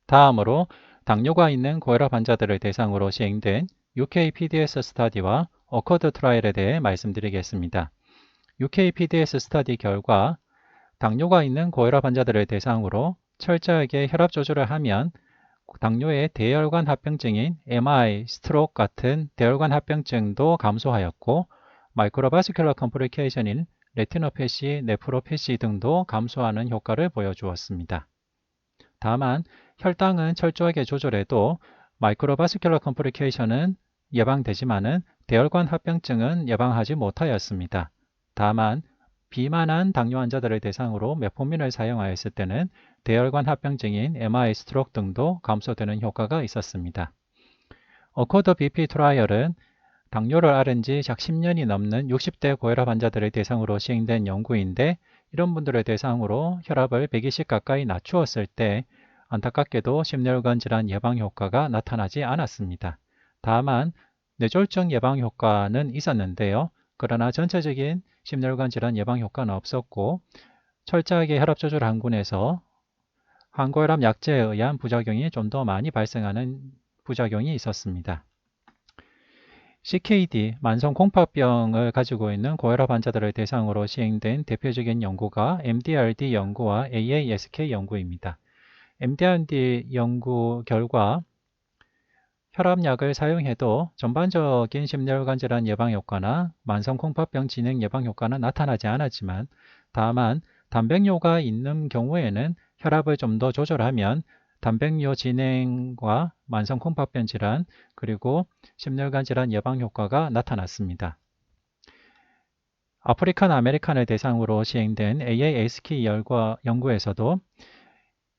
다음으로 당뇨가 있는 고혈압 환자들을 대상으로 시행된 UK-PDS 스터디와 어커드 트라이얼에 대해 말씀드리겠습니다. UK-PDS 스터디 결과 당뇨가 있는 고혈압 환자들을 대상으로 철저하게 혈압 조절을 하면 당뇨의 대혈관 합병증인 MI, 스트로크 같은 대혈관 합병증도 감소하였고 마이크로바스큘러 컴플리케이션인 레티노패시, 네프로패시 등도 감소하는 효과를 보여주었습니다. 다만 혈당은 철저하게 조절해도 마이크로바스큘러 컴플리케이션은 예방되지만은 대혈관 합병증은 예방하지 못하였습니다. 다만 비만한 당뇨 환자들을 대상으로 메포민을 사용하였을 때는 대혈관 합병증인 MI, 스트로크 등도 감소되는 효과가 있었습니다. 어코드 BP 트라이얼은 당뇨를 앓은 지 약 10년이 넘는 60대 고혈압 환자들을 대상으로 시행된 연구인데 이런 분들을 대상으로 혈압을 120 가까이 낮추었을 때 안타깝게도 심혈관 질환 예방 효과가 나타나지 않았습니다. 다만 뇌졸중 예방 효과는 있었는데요. 그러나 전체적인 심혈관 질환 예방 효과는 없었고 철저하게 혈압 조절 항군에서 항고혈압 약제에 의한 부작용이 좀 더 많이 발생하는 부작용이 있었습니다. CKD, 만성 공파병을 가지고 있는 고혈압 환자들을 대상으로 시행된 대표적인 연구가 MDRD 연구와 AASK 연구입니다. MDRD 연구 결과 혈압약을 사용해도 전반적인 심혈관 질환 예방 효과나 만성 공파병 진행 예방 효과는 나타나지 않았지만 다만 단백뇨가 있는 경우에는 혈압을 좀 더 조절하면 단백뇨 진행과 만성 공파병 질환 그리고 심혈관 질환 예방 효과가 나타났습니다. 아프리칸 아메리칸을 대상으로 시행된 AASK 연구에서도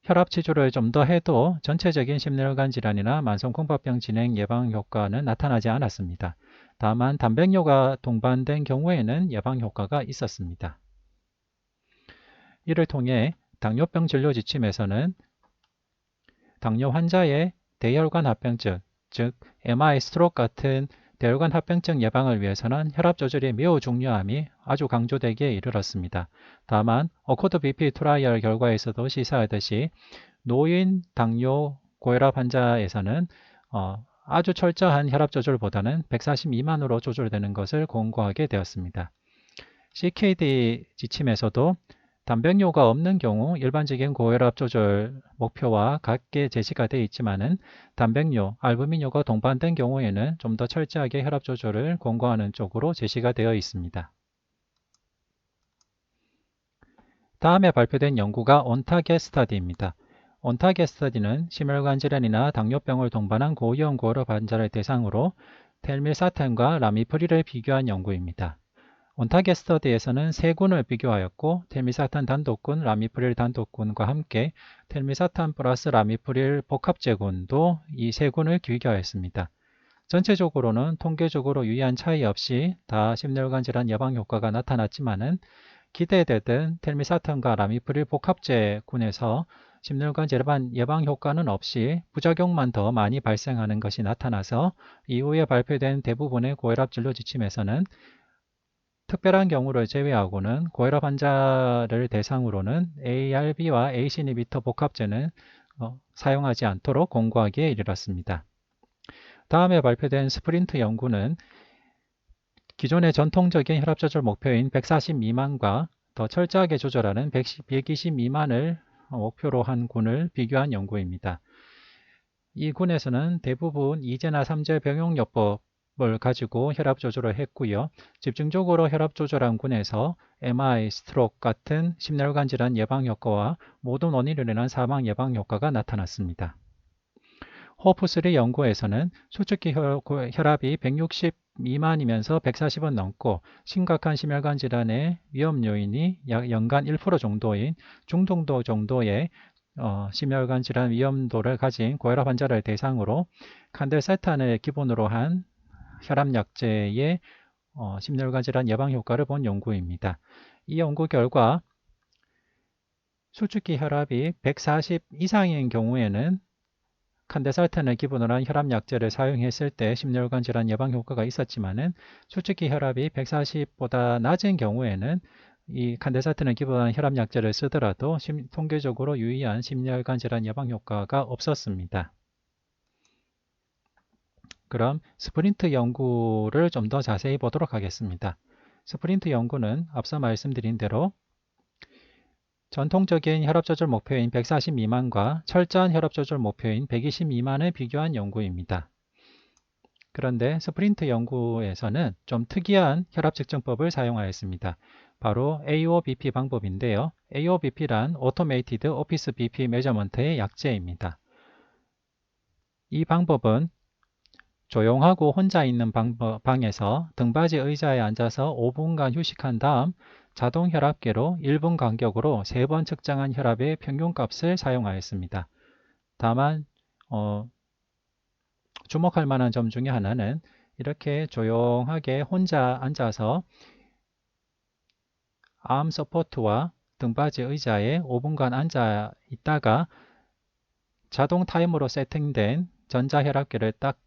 혈압 치료를 좀 더 해도 전체적인 심혈관 질환이나 만성 공파병 진행 예방 효과는 나타나지 않았습니다. 다만 단백뇨가 동반된 경우에는 예방 효과가 있었습니다. 이를 통해 당뇨병 진료 지침에서는 당뇨 환자의 대혈관 합병증, 즉 MI, 스트로크 같은 대혈관 합병증 예방을 위해서는 혈압 조절이 매우 중요함이 아주 강조되기에 이르렀습니다. 다만 어코드 BP 트라이얼 결과에서도 시사하듯이 노인 당뇨 고혈압 환자에서는 아주 철저한 혈압 조절보다는 140 미만으로 조절되는 것을 권고하게 되었습니다. CKD 지침에서도 단백뇨가 없는 경우 일반적인 고혈압 조절 목표와 같게 제시가 되어 있지만은 단백뇨, 알부민뇨가 동반된 경우에는 좀 더 철저하게 혈압 조절을 권고하는 쪽으로 제시가 되어 있습니다. 다음에 발표된 연구가 온타겟 스터디입니다. 온타겟 스터디는 심혈관 질환이나 당뇨병을 동반한 고위험 고혈압 환자를 대상으로 텔밀사탄과 라미프릴을 비교한 연구입니다. 온타겟 스터디에서는 세 군을 비교하였고 텔미사탄 단독군, 라미프릴 단독군과 함께 텔미사탄 플러스 라미프릴 복합제군도 이 세 군을 비교하였습니다. 전체적으로는 통계적으로 유의한 차이 없이 다 심혈관 질환 예방 효과가 나타났지만은 기대되던 텔미사탄과 라미프릴 복합제군에서 심혈관 질환 예방 효과는 없이 부작용만 더 많이 발생하는 것이 나타나서 이후에 발표된 대부분의 고혈압 진료 지침에서는 특별한 경우를 제외하고는 고혈압 환자를 대상으로는 ARB와 ACE 이니비터 복합제는 사용하지 않도록 권고하기에 이르렀습니다. 다음에 발표된 스프린트 연구는 기존의 전통적인 혈압 조절 목표인 140 미만과 더 철저하게 조절하는 120 미만을 목표로 한 군을 비교한 연구입니다. 이 군에서는 대부분 2제나 3제 병용요법을 가지고 혈압 조절을 했고요. 집중적으로 혈압 조절한 군에서 MI, 스트로크 같은 심혈관 질환 예방 효과와 모든 원인으로 인한 사망 예방 효과가 나타났습니다. 호프3 연구에서는 수축기 혈압이 160 미만이면서 140은 넘고 심각한 심혈관 질환의 위험 요인이 약 연간 1% 정도인 중등도 정도의 심혈관 질환 위험도를 가진 고혈압 환자를 대상으로 칸델사탄을 기본으로 한 혈압약제의 심혈관 질환 예방 효과를 본 연구입니다. 이 연구 결과 수축기 혈압이 140 이상인 경우에는 칸데살탄을 기본으로 한 혈압약제를 사용했을 때 심혈관 질환 예방 효과가 있었지만은 수축기 혈압이 140보다 낮은 경우에는 이 칸데사트는 기본 혈압약제를 쓰더라도 통계적으로 유의한 심혈관 질환 예방 효과가 없었습니다. 그럼 스프린트 연구를 좀 더 자세히 보도록 하겠습니다. 스프린트 연구는 앞서 말씀드린 대로 전통적인 혈압조절 목표인 140 미만과 철저한 혈압조절 목표인 120 미만을 비교한 연구입니다. 그런데 스프린트 연구에서는 좀 특이한 혈압 측정법을 사용하였습니다. 바로 AOBP 방법인데요. AOBP란 Automated Office BP Measurement의 약제입니다. 이 방법은 조용하고 혼자 있는 방에서 등받이 의자에 앉아서 5분간 휴식한 다음 자동 혈압계로 1분 간격으로 3번 측정한 혈압의 평균값을 사용하였습니다. 다만 주목할 만한 점 중에 하나는 이렇게 조용하게 혼자 앉아서 암 서포트와 등받이 의자에 5분간 앉아 있다가 자동 타임으로 세팅된 전자혈압계를 딱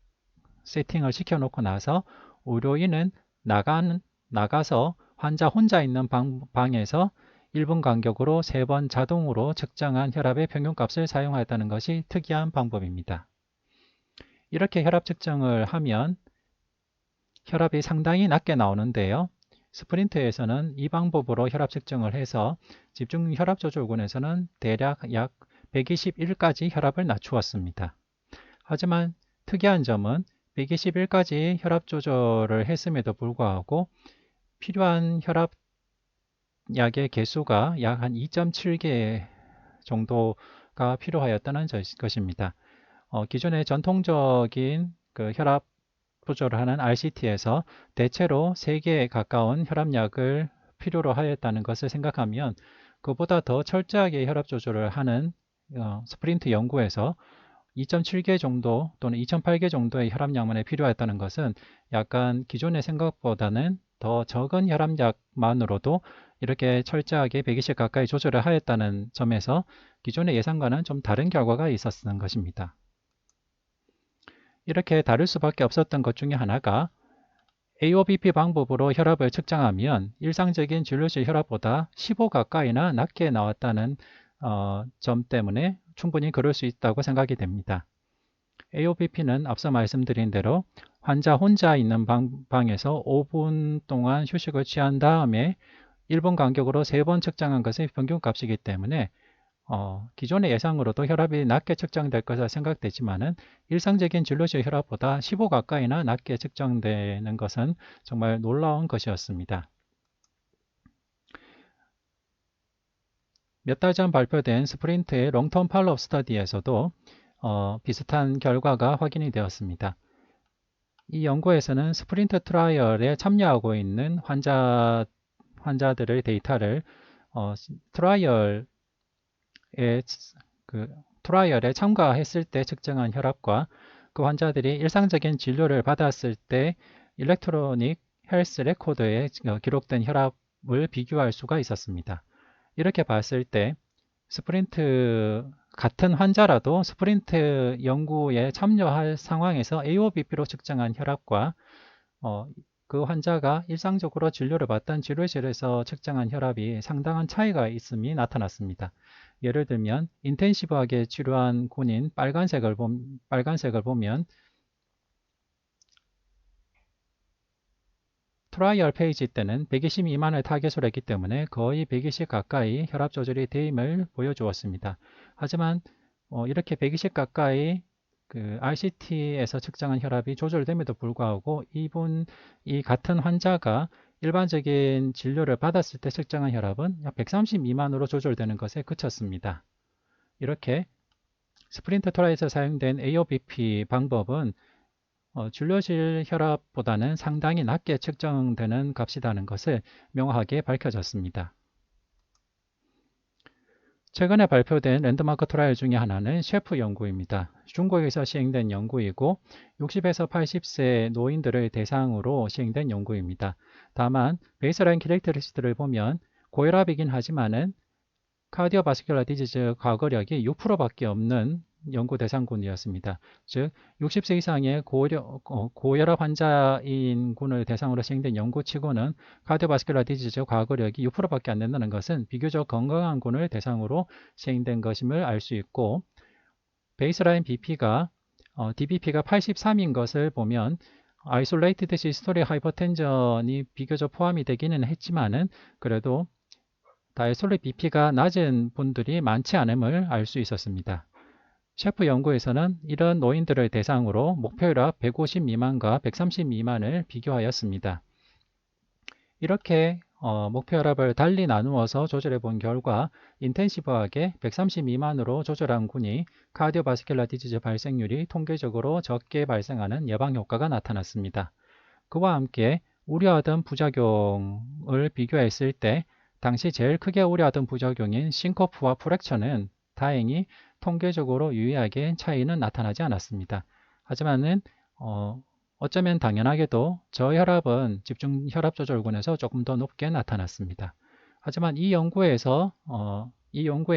세팅을 시켜놓고 나서 의료인은 나가서 환자 혼자 있는 방에서 1분 간격으로 3번 자동으로 측정한 혈압의 평균값을 사용하였다는 것이 특이한 방법입니다. 이렇게 혈압 측정을 하면 혈압이 상당히 낮게 나오는데요. 스프린트에서는 이 방법으로 혈압 측정을 해서 집중 혈압 조절군에서는 대략 약 121까지 혈압을 낮추었습니다. 하지만 특이한 점은 121까지 혈압 조절을 했음에도 불구하고 필요한 혈압약의 개수가 약 한 2.7개 정도가 필요하였다는 것입니다. 기존의 전통적인 그 혈압 조절을 하는 RCT에서 대체로 3개에 가까운 혈압약을 필요로 하였다는 것을 생각하면 그보다 더 철저하게 혈압 조절을 하는 스프린트 연구에서 2.7개 정도 또는 2.8개 정도의 혈압약만이 필요했다는 것은 약간 기존의 생각보다는 더 적은 혈압약만으로도 이렇게 철저하게 120 가까이 조절을 하였다는 점에서 기존의 예상과는 좀 다른 결과가 있었던 것입니다. 이렇게 다를 수밖에 없었던 것 중에 하나가 AOBP 방법으로 혈압을 측정하면 일상적인 진료실 혈압보다 15 가까이나 낮게 나왔다는 점 때문에 충분히 그럴 수 있다고 생각이 됩니다. AOBP는 앞서 말씀드린 대로 환자 혼자 있는 방에서 5분 동안 휴식을 취한 다음에 1분 간격으로 3번 측정한 것의 평균값이기 때문에 기존의 예상으로도 혈압이 낮게 측정될 것으로 생각되지만은 일상적인 진료실 혈압보다 15 가까이나 낮게 측정되는 것은 정말 놀라운 것이었습니다. 몇 달 전 발표된 스프린트의 롱텀 팔로업 스터디에서도 비슷한 결과가 확인이 되었습니다. 이 연구에서는 스프린트 트라이얼에 참여하고 있는 환자들의 데이터를 트라이얼에 참가했을 때 측정한 혈압과 그 환자들이 일상적인 진료를 받았을 때 일렉트로닉 헬스 레코드에 기록된 혈압을 비교할 수가 있었습니다. 이렇게 봤을 때 같은 환자라도 스프린트 연구에 참여할 상황에서 AOBP로 측정한 혈압과 그 환자가 일상적으로 진료를 받던 치료실에서 측정한 혈압이 상당한 차이가 있음이 나타났습니다. 예를 들면 인텐시브하게 치료한 군인 빨간색을 보면 트라이얼 페이지 때는 120 미만을 타겟으로 했기 때문에 거의 120 가까이 혈압 조절이 되임을 보여주었습니다. 하지만 이렇게 120 가까이 그 RCT에서 측정한 혈압이 조절됨에도 불구하고 이 같은 환자가 일반적인 진료를 받았을 때 측정한 혈압은 약 130 미만으로 조절되는 것에 그쳤습니다. 이렇게 스프린트 트라이에서 사용된 AOBP 방법은 진료실 혈압보다는 상당히 낮게 측정되는 값이라는 것을 명확하게 밝혀졌습니다. 최근에 발표된 랜드마크 트라이얼 중에 하나는 셰프 연구입니다. 중국에서 시행된 연구이고 60에서 80세 노인들을 대상으로 시행된 연구입니다. 다만 베이스라인 캐릭터리스트를 보면 고혈압이긴 하지만은 카디오바스큘러 디지즈 과거력이 6%밖에 없는 연구 대상군이었습니다. 즉 60세 이상의 고혈압 환자인 군을 대상으로 시행된 연구치고는 카디오바스큘라 디지즈 과거력이 6%밖에 안 된다는 것은 비교적 건강한 군을 대상으로 시행된 것임을 알 수 있고, 베이스라인 BP가 DBP가 83인 것을 보면 아이솔레이티드 시스톨릭 하이퍼텐전이 비교적 포함이 되기는 했지만은 그래도 다이솔릭 BP가 낮은 분들이 많지 않음을 알 수 있었습니다. 셰프 연구에서는 이런 노인들을 대상으로 목표혈압 150 미만과 130 미만을 비교하였습니다. 이렇게 목표혈압을 달리 나누어서 조절해 본 결과 인텐시브하게 130 미만으로 조절한 군이 카디오바스큘라 디지즈 발생률이 통계적으로 적게 발생하는 예방 효과가 나타났습니다. 그와 함께 우려하던 부작용을 비교했을 때 당시 제일 크게 우려하던 부작용인 싱코프와 프랙처는 다행히 통계적으로 유의하게 차이는 나타나지 않았습니다. 하지만은 어쩌면 당연하게도 저혈압은 집중 혈압 조절군에서 조금 더 높게 나타났습니다. 하지만 이 연구의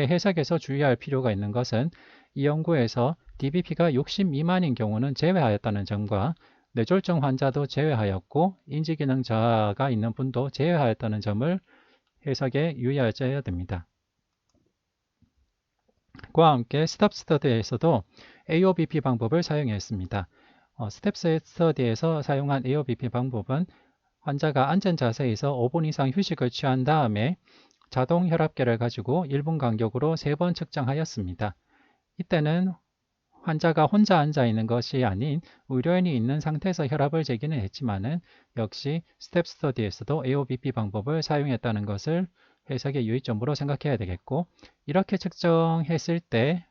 해석에서 주의할 필요가 있는 것은 이 연구에서 DBP가 60 미만인 경우는 제외하였다는 점과 뇌졸중 환자도 제외하였고 인지기능 저하가 있는 분도 제외하였다는 점을 해석에 유의하셔야 됩니다. 그와 함께 스텝 스터디에서도 AOBP 방법을 사용했습니다. 스텝 스터디에서 사용한 AOBP 방법은 환자가 앉은 자세에서 5분 이상 휴식을 취한 다음에 자동 혈압계를 가지고 1분 간격으로 3번 측정하였습니다. 이때는 환자가 혼자 앉아 있는 것이 아닌 의료인이 있는 상태에서 혈압을 재기는 했지만은 역시 스텝 스터디에서도 AOBP 방법을 사용했다는 것을 해석의 유의점으로 생각해야 되겠고, 이렇게 측정했을 때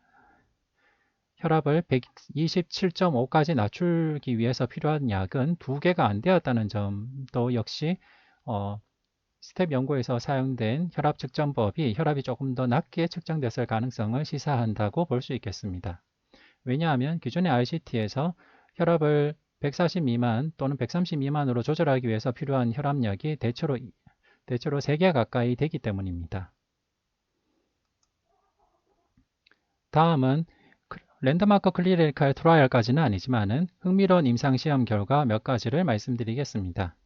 혈압을 127.5까지 낮추기 위해서 필요한 약은 2개가 안 되었다는 점도 역시 스텝 연구에서 사용된 혈압 측정법이 혈압이 조금 더 낮게 측정됐을 가능성을 시사한다고 볼 수 있겠습니다. 왜냐하면 기존의 RCT에서 혈압을 140 미만 또는 130 미만으로 조절하기 위해서 필요한 혈압약이 대체로 3개 가까이 되기 때문입니다. 다음은 랜드마크 클리니컬 트라이얼까지는 아니지만은 흥미로운 임상시험 결과 몇 가지를 말씀드리겠습니다.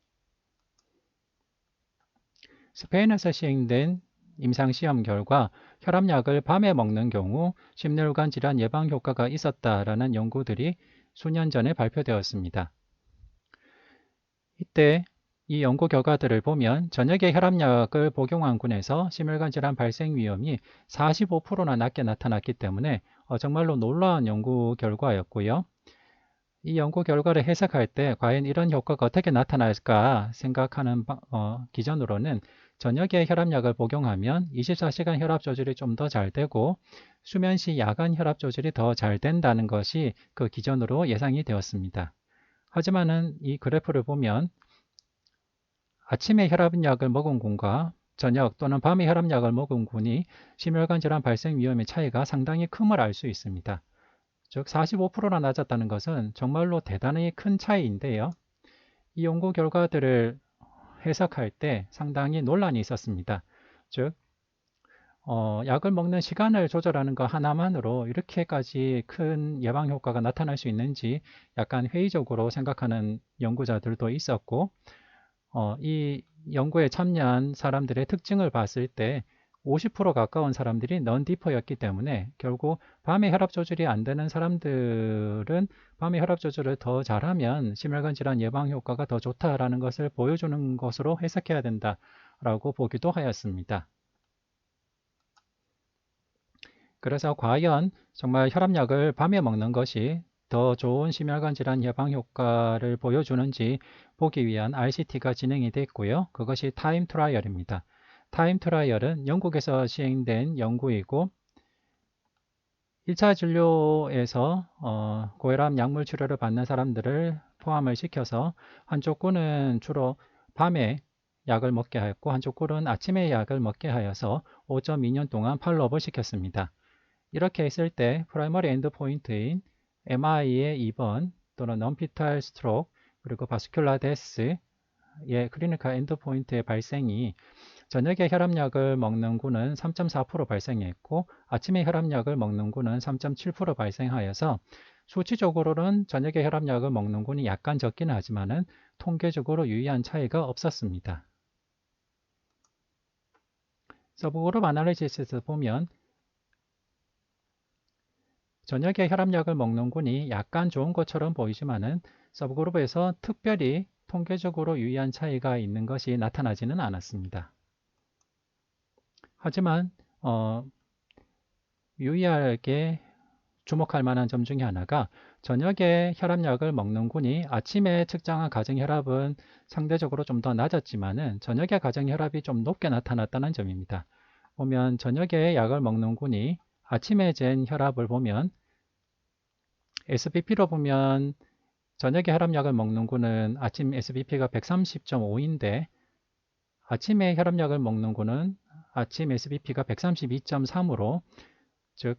스페인에서 시행된 임상시험 결과 혈압약을 밤에 먹는 경우 심혈관 질환 예방 효과가 있었다라는 연구들이 수년 전에 발표되었습니다. 이때 이 연구 결과들을 보면 저녁에 혈압약을 복용한 군에서 심혈관 질환 발생 위험이 45%나 낮게 나타났기 때문에 정말로 놀라운 연구 결과였고요. 이 연구 결과를 해석할 때 과연 이런 효과가 어떻게 나타날까 생각하는 기준으로는 저녁에 혈압약을 복용하면 24시간 혈압 조절이 좀 더 잘 되고 수면 시 야간 혈압 조절이 더 잘 된다는 것이 그 기준으로 예상이 되었습니다. 하지만은 이 그래프를 보면 아침에 혈압약을 먹은 군과 저녁 또는 밤에 혈압약을 먹은 군이 심혈관 질환 발생 위험의 차이가 상당히 큼을 알 수 있습니다. 즉 45%나 낮았다는 것은 정말로 대단히 큰 차이인데요. 이 연구 결과들을 해석할 때 상당히 논란이 있었습니다. 즉 약을 먹는 시간을 조절하는 것 하나만으로 이렇게까지 큰 예방 효과가 나타날 수 있는지 약간 회의적으로 생각하는 연구자들도 있었고, 이 연구에 참여한 사람들의 특징을 봤을 때 50% 가까운 사람들이 넌디퍼였기 때문에 결국 밤에 혈압 조절이 안 되는 사람들은 밤에 혈압 조절을 더 잘하면 심혈관 질환 예방 효과가 더 좋다라는 것을 보여주는 것으로 해석해야 된다라고 보기도 하였습니다. 그래서 과연 정말 혈압약을 밤에 먹는 것이 더 좋은 심혈관 질환 예방 효과를 보여주는지 보기 위한 RCT가 진행이 됐고요. 그것이 타임 트라이얼입니다. 타임 트라이얼은 영국에서 시행된 연구이고 1차 진료에서 고혈압 약물 치료를 받는 사람들을 포함을 시켜서 한쪽 군은 주로 밤에 약을 먹게 하였고 한쪽 군은 아침에 약을 먹게 하여서 5.2년 동안 팔로업을 시켰습니다. 이렇게 했을 때 프라이머리 엔드 포인트인 MI의 2번 또는 non-fetal stroke 그리고 바스큘라 데스의 클리니컬 엔드 포인트의 발생이 저녁에 혈압약을 먹는 군은 3.4% 발생했고 아침에 혈압약을 먹는 군은 3.7% 발생하여서 수치적으로는 저녁에 혈압약을 먹는 군이 약간 적긴 하지만은 통계적으로 유의한 차이가 없었습니다. 서브그룹 아날리시스에서 보면 저녁에 혈압약을 먹는 군이 약간 좋은 것처럼 보이지만은 서브그룹에서 특별히 통계적으로 유의한 차이가 있는 것이 나타나지는 않았습니다. 하지만 유의하게 주목할 만한 점 중에 하나가 저녁에 혈압약을 먹는 군이 아침에 측정한 가정혈압은 상대적으로 좀 더 낮았지만은 저녁에 가정혈압이 좀 높게 나타났다는 점입니다. 보면 저녁에 약을 먹는 군이 아침에 잰 혈압을 보면 SBP로 보면 저녁에 혈압약을 먹는 군은 아침 SBP가 130.5인데 아침에 혈압약을 먹는 군은 아침 SBP가 132.3으로 즉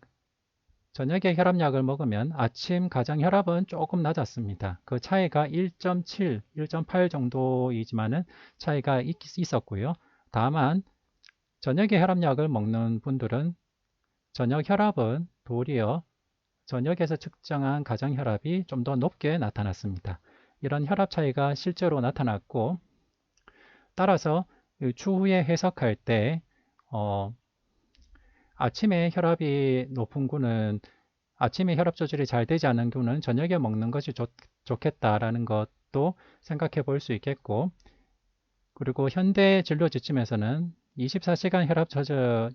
저녁에 혈압약을 먹으면 아침 가정 혈압은 조금 낮았습니다. 그 차이가 1.7, 1.8 정도이지만은 차이가 있었고요. 다만 저녁에 혈압약을 먹는 분들은 저녁 혈압은 도리어 저녁에서 측정한 가정 혈압이 좀 더 높게 나타났습니다. 이런 혈압 차이가 실제로 나타났고 따라서 추후에 해석할 때 아침에 혈압이 높은 군은 아침에 혈압 조절이 잘 되지 않은 군은 저녁에 먹는 것이 좋겠다라는 것도 생각해 볼 수 있겠고 그리고 현대 진료 지침에서는 24시간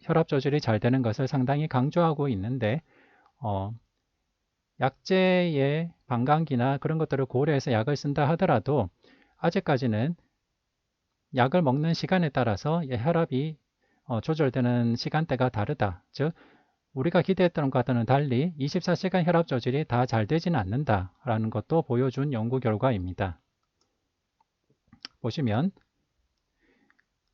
혈압 조절이 잘 되는 것을 상당히 강조하고 있는데 약제의 방광기나 그런 것들을 고려해서 약을 쓴다 하더라도 아직까지는 약을 먹는 시간에 따라서 혈압이 조절되는 시간대가 다르다. 즉 우리가 기대했던 것과는 달리 24시간 혈압 조절이 다 잘 되지는 않는다라는 것도 보여준 연구 결과입니다. 보시면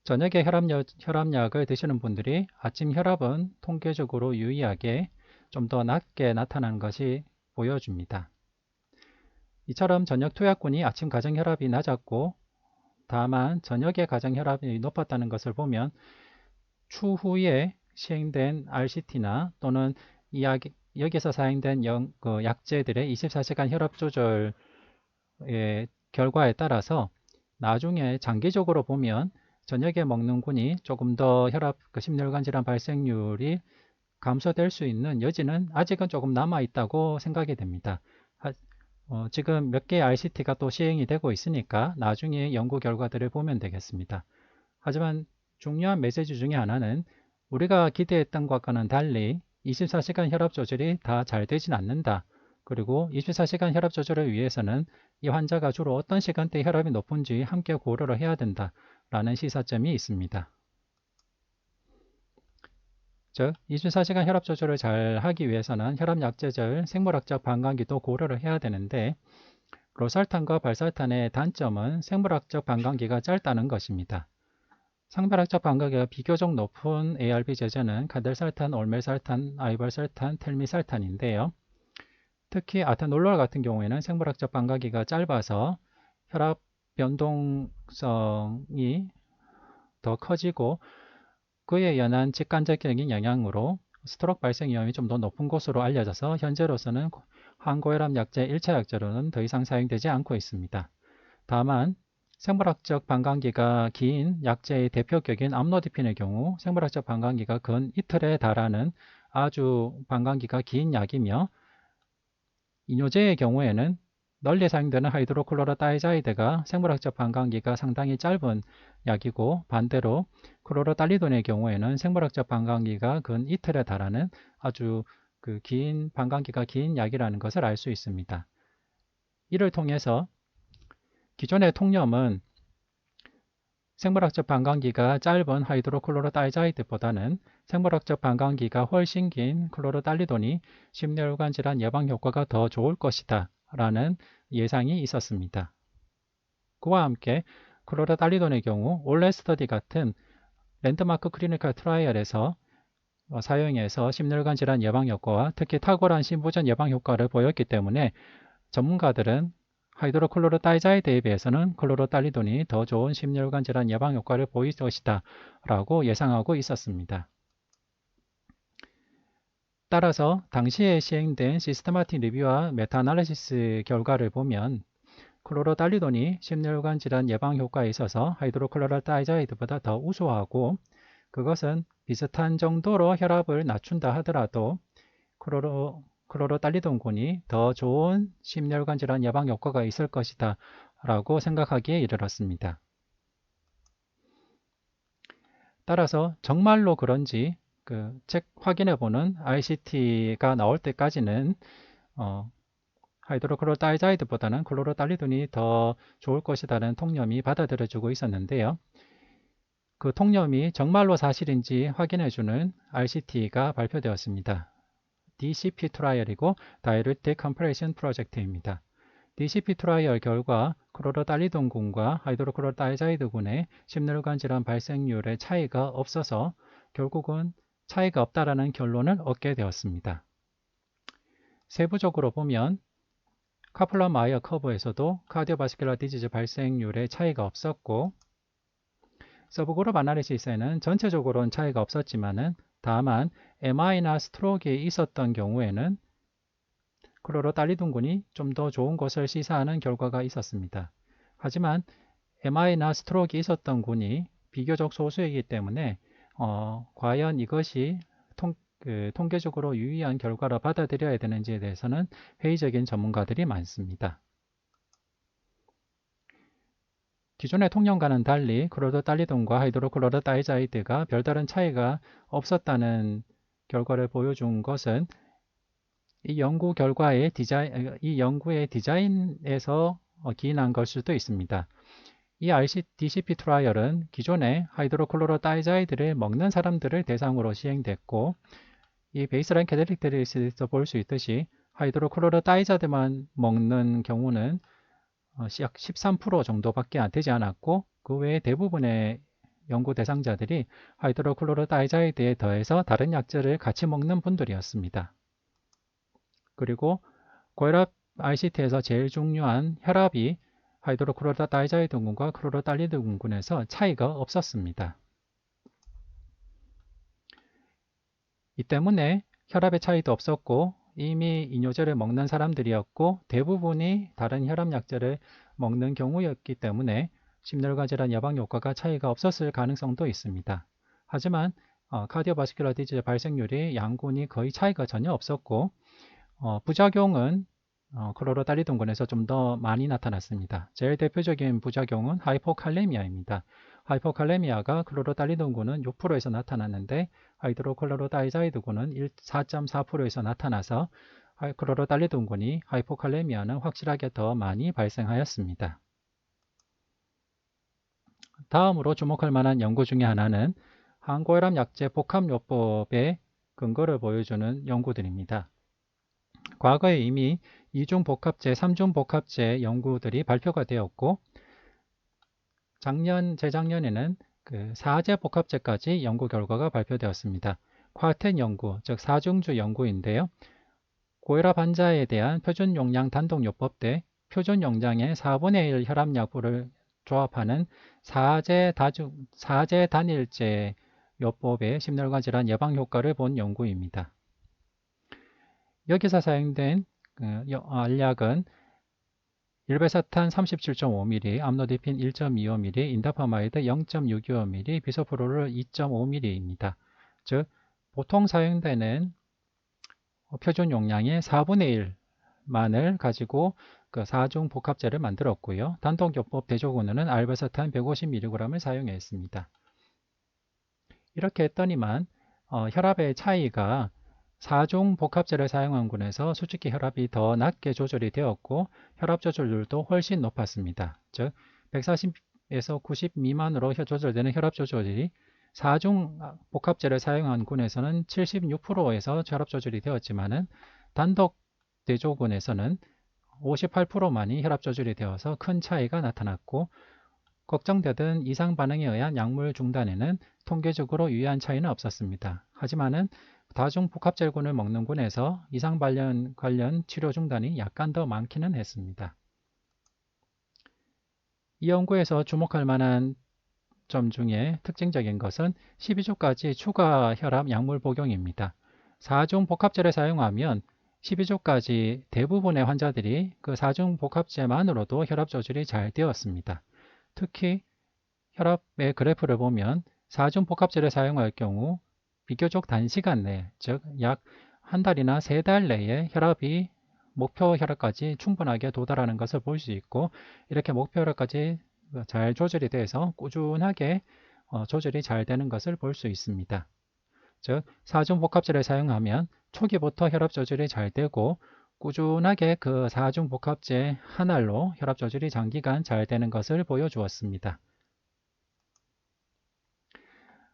저녁에 혈압약을 드시는 분들이 아침 혈압은 통계적으로 유의하게 좀 더 낮게 나타나는 것이 보여줍니다. 이처럼 저녁 투약군이 아침 가정 혈압이 낮았고 다만 저녁에 가정 혈압이 높았다는 것을 보면 추후에 시행된 RCT나 또는 여기서 사용된 약제들의 24시간 혈압 조절의 결과에 따라서 나중에 장기적으로 보면 저녁에 먹는 군이 조금 더 심혈관 질환 발생률이 감소될 수 있는 여지는 아직은 조금 남아 있다고 생각이 됩니다. 지금 몇 개의 RCT가 또 시행이 되고 있으니까 나중에 연구 결과들을 보면 되겠습니다. 하지만 중요한 메시지 중에 하나는 우리가 기대했던 것과는 달리 24시간 혈압 조절이 다 잘 되진 않는다. 그리고 24시간 혈압 조절을 위해서는 이 환자가 주로 어떤 시간대에 혈압이 높은지 함께 고려를 해야 된다라는 시사점이 있습니다. 즉 24시간 혈압 조절을 잘 하기 위해서는 혈압 약제절 생물학적 반감기도 고려를 해야 되는데 로살탄과 발살탄의 단점은 생물학적 반감기가 짧다는 것입니다. 생물학적 반감기가 비교적 높은 ARB 제제는 카델살탄, 올멜살탄, 아이발살탄, 텔미살탄인데요. 특히 아테놀롤 같은 경우에는 생물학적 반감기가 짧아서 혈압 변동성이 더 커지고 그에 연한 직간접적인 영향으로 스트로크 발생 위험이 좀 더 높은 것으로 알려져서 현재로서는 항고혈압 약제 1차 약제로는 더 이상 사용되지 않고 있습니다. 다만 생물학적 반감기가 긴 약제의 대표격인 암로디핀의 경우 생물학적 반감기가 근 이틀에 달하는 아주 반감기가 긴 약이며 이뇨제의 경우에는 널리 사용되는 하이드로클로로다이자이드가 생물학적 반감기가 상당히 짧은 약이고 반대로 클로로달리돈의 경우에는 생물학적 반감기가 근 이틀에 달하는 아주 반감기가 긴 약이라는 것을 알 수 있습니다. 이를 통해서 기존의 통념은 생물학적 반감기가 짧은 하이드로클로로다이자이드보다는 생물학적 반감기가 훨씬 긴 클로로달리돈이 심혈관 질환 예방 효과가 더 좋을 것이다 라는 예상이 있었습니다. 그와 함께 클로로달리돈의 경우 올레 스터디 같은 랜드마크 클리니컬 트라이얼에서 사용해서 심혈관 질환 예방 효과와 특히 탁월한 심부전 예방 효과를 보였기 때문에 전문가들은 하이드로클로로다이자이드에 비해서는 클로로달리돈이 더 좋은 심혈관 질환 예방 효과를 보일 것이다 라고 예상하고 있었습니다. 따라서 당시에 시행된 시스테마틱 리뷰와 메타아날리시스 결과를 보면 클로로달리돈이 심혈관 질환 예방 효과에 있어서 하이드로클로로다이자이드보다 더 우수하고, 그것은 비슷한 정도로 혈압을 낮춘다 하더라도 클로로달리돈군이 더 좋은 심혈관 질환 예방 효과가 있을 것이다 라고 생각하기에 이르렀습니다. 따라서 정말로 그런지 책 확인해보는 RCT가 나올 때까지는 하이드로클로다이자이드보다는 클로로달리돈이 더 좋을 것이라는 통념이 받아들여지고 있었는데요. 그 통념이 정말로 사실인지 확인해주는 RCT가 발표되었습니다. DCP 트라이얼이고 Direct Comparison 프로젝트입니다. DCP 트라이얼 결과 클로로달리돈군과 하이드로클로다이자이드군의 심혈관 질환 발생률의 차이가 없어서 결국은 차이가 없다라는 결론을 얻게 되었습니다. 세부적으로 보면 카플란 마이어 커브에서도 카디오바스큘러 디지즈 발생률의 차이가 없었고, 서브그룹 아나리시스에는 전체적으로는 차이가 없었지만은 다만 MI나 스트로크에 있었던 경우에는 클로로달리돈군이 좀 더 좋은 것을 시사하는 결과가 있었습니다. 하지만 MI나 스트로크에 있었던 군이 비교적 소수이기 때문에 과연 이것이 통계적으로 유의한 결과로 받아들여야 되는지에 대해서는 회의적인 전문가들이 많습니다. 기존의 통념과는 달리 클로로달리돈과 하이드로클로로다이자이드가 별다른 차이가 없었다는 결과를 보여준 것은 이 연구의 디자인에서 기인한 걸 수도 있습니다. 이 DCP 트라이얼은 기존의 하이드로클로로다이자이드를 먹는 사람들을 대상으로 시행됐고, 이 베이스라인 캐릭터리스틱에서 볼 수 있듯이 하이드로클로로다이자이드만 먹는 경우는 약 13% 정도밖에 되지 않았고, 그 외에 대부분의 연구 대상자들이 하이드로클로로다이자이드에 더해서 다른 약제를 같이 먹는 분들이었습니다. 그리고 고혈압 RCT에서 제일 중요한 혈압이 하이드로클로로다이자이드군과 클로로달리돈군에서 차이가 없었습니다. 이 때문에 혈압의 차이도 없었고 이미 이뇨제를 먹는 사람들이었고 대부분이 다른 혈압 약제를 먹는 경우였기 때문에 심혈관 질환 예방 효과가 차이가 없었을 가능성도 있습니다. 하지만 카디오바스큘러 디지즈 발생률이 양군이 거의 차이가 전혀 없었고 부작용은 클로로달리돈군에서 좀 더 많이 나타났습니다. 제일 대표적인 부작용은 하이포칼레미아입니다. 하이포칼레미아가 클로로달리돈군은 6%에서 나타났는데 하이드로클로로다이자이드군은 4.4%에서 나타나서 클로로달리돈군이 하이포칼레미아는 확실하게 더 많이 발생하였습니다. 다음으로 주목할 만한 연구 중에 하나는 항고혈압 약제 복합요법의 근거를 보여주는 연구들입니다. 과거에 이미 2중 복합제, 3중 복합제 연구들이 발표가 되었고 재작년에는 4제 복합제까지 연구 결과가 발표되었습니다. 쿼텟 연구, 즉 4중주 연구인데요. 고혈압 환자에 대한 표준 용량 단독요법 대 표준 용량의 4분의 1 혈압약분을 조합하는 4제 단일제 요법의 심혈관 질환 예방 효과를 본 연구입니다. 여기서 사용된 알약은 일베사탄 37.5mg, 암로디핀 1.25mg, 인다파마이드 0.625mg, 비소프로올 2.5mg입니다. 즉 보통 사용되는 표준 용량의 4분의 1만을 가지고 4중 복합제를 만들었고요. 단독요법 대조군은 알베사탄 150mg을 사용했습니다. 이렇게 했더니만 혈압의 차이가 4중 복합제를 사용한 군에서 솔직히 혈압이 더 낮게 조절이 되었고 혈압 조절률도 훨씬 높았습니다. 즉 140에서 90 미만으로 조절되는 혈압 조절이 4중 복합제를 사용한 군에서는 76%에서 혈압 조절이 되었지만은 단독 대조군에서는 58%만이 혈압 조절이 되어서 큰 차이가 나타났고 걱정되던 이상 반응에 의한 약물 중단에는 통계적으로 유의한 차이는 없었습니다. 하지만은 다중 복합제군을 먹는 군에서 이상 관련 치료 중단이 약간 더 많기는 했습니다. 이 연구에서 주목할 만한 점 중에 특징적인 것은 12주까지 추가 혈압 약물 복용입니다. 4중 복합제를 사용하면 12주까지 대부분의 환자들이 그 4중 복합제만으로도 혈압 조절이 잘 되었습니다. 특히 혈압의 그래프를 보면 4중 복합제를 사용할 경우 비교적 단시간 내에, 즉 약 한 달이나 3달 내에 혈압이 목표 혈압까지 충분하게 도달하는 것을 볼 수 있고, 이렇게 목표 혈압까지 잘 조절이 돼서 꾸준하게 조절이 잘 되는 것을 볼 수 있습니다. 즉 4중 복합제를 사용하면 초기부터 혈압 조절이 잘 되고 꾸준하게 그 4중 복합제 한 알로 혈압 조절이 장기간 잘 되는 것을 보여주었습니다.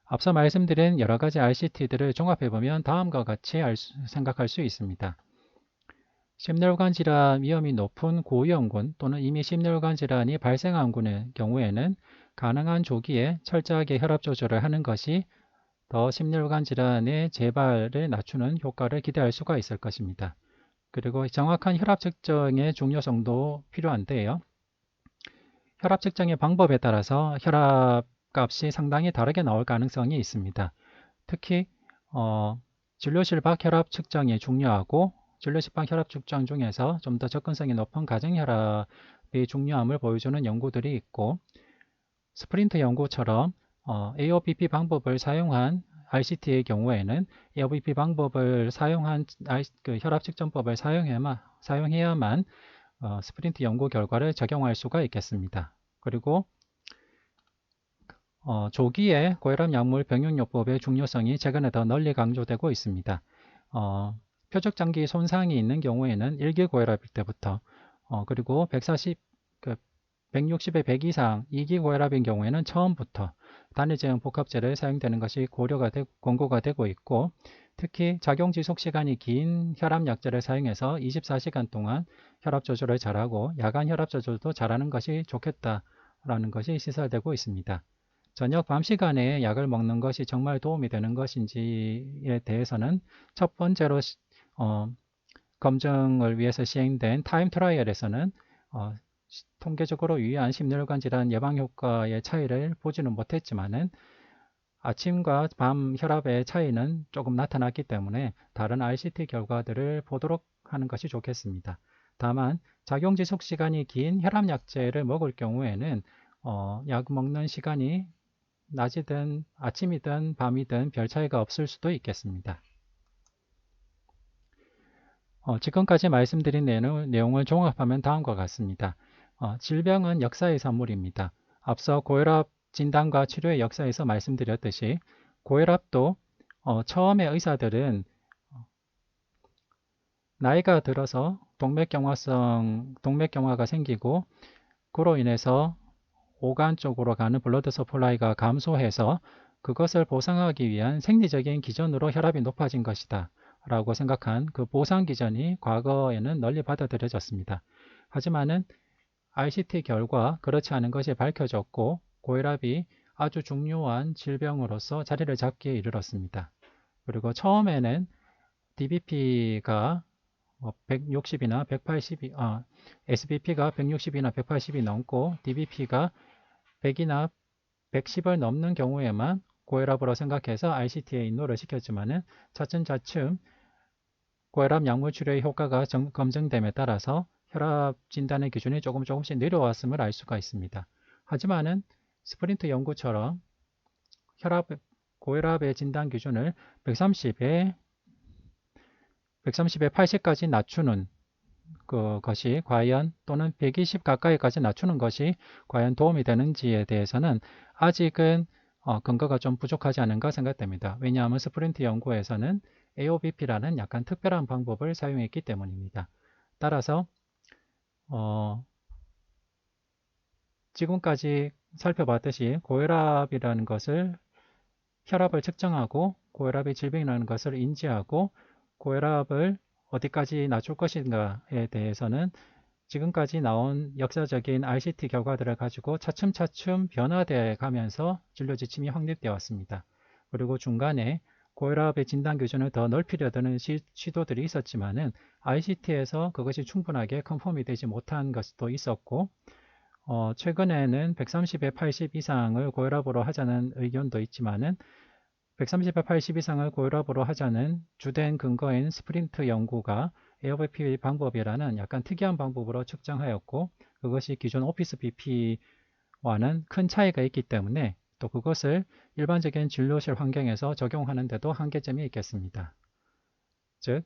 앞서 말씀드린 여러 가지 RCT들을 종합해보면 다음과 같이 생각할 수 있습니다. 심혈관 질환 위험이 높은 고위험군 또는 이미 심혈관 질환이 발생한 군의 경우에는 가능한 조기에 철저하게 혈압 조절을 하는 것이 더 심혈관 질환의 재발을 낮추는 효과를 기대할 수가 있을 것입니다. 그리고 정확한 혈압 측정의 중요성도 필요한데요. 혈압 측정의 방법에 따라서 혈압 값이 상당히 다르게 나올 가능성이 있습니다. 특히 진료실 밖 혈압 측정이 중요하고 진료실 밖 혈압 측정 중에서 좀 더 접근성이 높은 가정혈압의 중요함을 보여주는 연구들이 있고, 스프린트 연구처럼 AOBP 방법을 사용한 RCT의 경우에는 AOBP 방법을 사용한 그 혈압 측정법을 사용해야만 스프린트 연구 결과를 적용할 수가 있겠습니다. 그리고 조기에 고혈압 약물 병용요법의 중요성이 최근에 더 널리 강조되고 있습니다. 표적장기 손상이 있는 경우에는 1기 고혈압일 때부터 그리고 160에 100 이상 2기 고혈압인 경우에는 처음부터 단일 제형 복합제를 사용되는 것이 권고가 되고 있고, 특히 작용 지속 시간이 긴 혈압약제를 사용해서 24시간 동안 혈압 조절을 잘하고 야간 혈압 조절도 잘하는 것이 좋겠다라는 것이 시사되고 있습니다. 저녁 밤 시간에 약을 먹는 것이 정말 도움이 되는 것인지에 대해서는 첫 번째로 검증을 위해서 시행된 타임 트라이얼에서는 통계적으로 유의한 심혈관 질환 예방 효과의 차이를 보지는 못했지만은 아침과 밤 혈압의 차이는 조금 나타났기 때문에 다른 RCT 결과들을 보도록 하는 것이 좋겠습니다. 다만 작용 지속 시간이 긴 혈압약제를 먹을 경우에는 약 먹는 시간이 낮이든 아침이든 밤이든 별 차이가 없을 수도 있겠습니다. 지금까지 말씀드린 내용을 종합하면 다음과 같습니다. 질병은 역사의 산물입니다. 앞서 고혈압 진단과 치료의 역사에서 말씀드렸듯이 고혈압도 처음에 의사들은 나이가 들어서 동맥경화가 생기고 그로 인해서 오간 쪽으로 가는 블러드 서플라이가 감소해서 그것을 보상하기 위한 생리적인 기전으로 혈압이 높아진 것이다 라고 생각한 그 보상 기전이 과거에는 널리 받아들여졌습니다. 하지만은 RCT 결과 그렇지 않은 것이 밝혀졌고 고혈압이 아주 중요한 질병으로서 자리를 잡기에 이르렀습니다. 그리고 처음에는 DBP가 160이나 180이 SBP가 160이나 180이 넘고 DBP가 100이나 110을 넘는 경우에만 고혈압으로 생각해서 RCT에 인도를 시켰지만은 차츰차츰 고혈압 약물 치료의 효과가 검증됨에 따라서 혈압 진단의 기준이 조금씩 내려왔음을 알 수가 있습니다. 하지만은 스프린트 연구처럼 고혈압의 진단 기준을 130에 80까지 낮추는 것이 과연 또는 120 가까이까지 낮추는 것이 과연 도움이 되는지에 대해서는 아직은 근거가 좀 부족하지 않은가 생각됩니다. 왜냐하면 스프린트 연구에서는 AOBP라는 약간 특별한 방법을 사용했기 때문입니다. 따라서 지금까지 살펴봤듯이 고혈압이라는 것을 혈압을 측정하고 고혈압이 질병이라는 것을 인지하고 고혈압을 어디까지 낮출 것인가에 대해서는 지금까지 나온 역사적인 RCT 결과들을 가지고 차츰차츰 변화되어 가면서 진료 지침이 확립되어 왔습니다. 그리고 중간에 고혈압의 진단 기준을 더 넓히려는 시도들이 있었지만은 RCT에서 그것이 충분하게 컨펌이 되지 못한 것도 있었고 최근에는 130에 80 이상을 고혈압으로 하자는 의견도 있지만은 130에 80 이상을 고혈압으로 하자는 주된 근거인 스프린트 연구가 AOBP 방법이라는 약간 특이한 방법으로 측정하였고 그것이 기존 오피스 BP와는 큰 차이가 있기 때문에 또 그것을 일반적인 진료실 환경에서 적용하는 데도 한계점이 있겠습니다. 즉,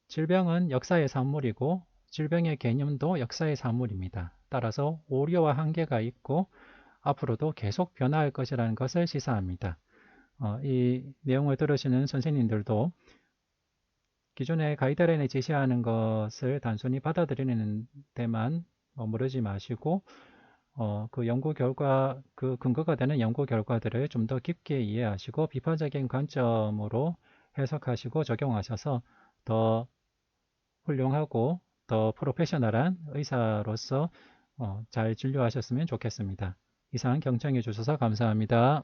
질병은 역사의 산물이고 질병의 개념도 역사의 산물입니다. 따라서 오류와 한계가 있고 앞으로도 계속 변화할 것이라는 것을 시사합니다. 이 내용을 들으시는 선생님들도 기존의 가이드라인에 제시하는 것을 단순히 받아들이는 데만 머무르지 마시고 그 연구 결과, 그 근거가 되는 연구 결과들을 좀 더 깊게 이해하시고 비판적인 관점으로 해석하시고 적용하셔서 더 훌륭하고 더 프로페셔널한 의사로서 잘 진료하셨으면 좋겠습니다. 이상 경청해 주셔서 감사합니다.